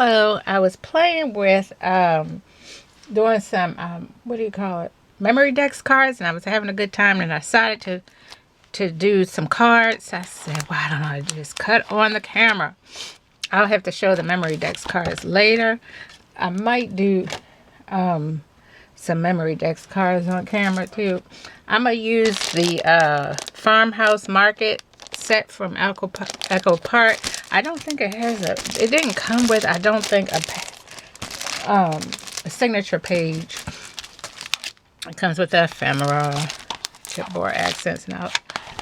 Hello, I was playing with doing some what do you call it, memory DEX cards, and I was having a good time, and I decided to do some cards. I said, why don't I just cut on the camera? I'll have to show the memory DEX cards later. I might do some memory DEX cards on camera too. I'm gonna use the Farmhouse Market set from Echo Park. I don't think it has it didn't come with, I don't think, a signature page. It comes with the ephemera, chipboard accents. Now,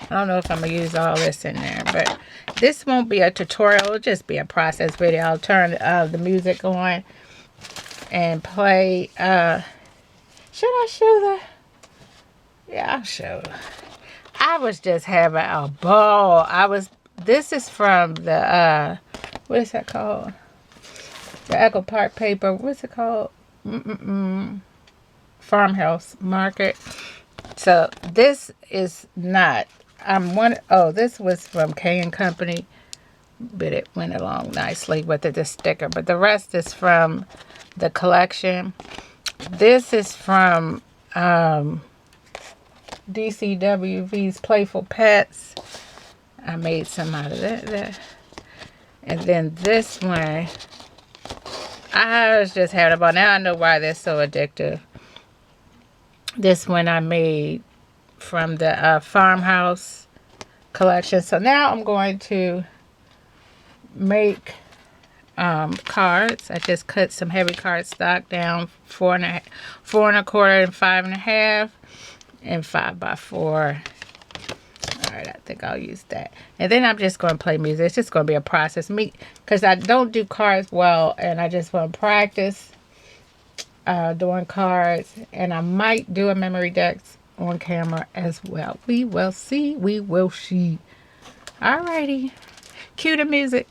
I don't know if I'm going to use all this in there, but this won't be a tutorial. It'll just be a process video. I'll turn the music on and play. Should I show the? Yeah, I'll show. I was just having a ball. This is from the, what is that called? The Echo Park paper. What's it called? Farmhouse Market. So this is not, this was from K & Company, but it went along nicely with the sticker. But the rest is from the collection. This is from DCWV's Playful Pets. I made some out of that. And then this one, I was just having a ball. Now I know why they're so addictive. This one I made from the Farmhouse collection. So now I'm going to make cards. I just cut some heavy cardstock down, 4 1/4 and 5.5, and 5x4. Alright, I think I'll use that. And then I'm just going to play music. It's just going to be a process. Because I don't do cards well, and I just want to practice doing cards. And I might do a memory DEX on camera as well. We will see. We will see. Alrighty. Cue the music.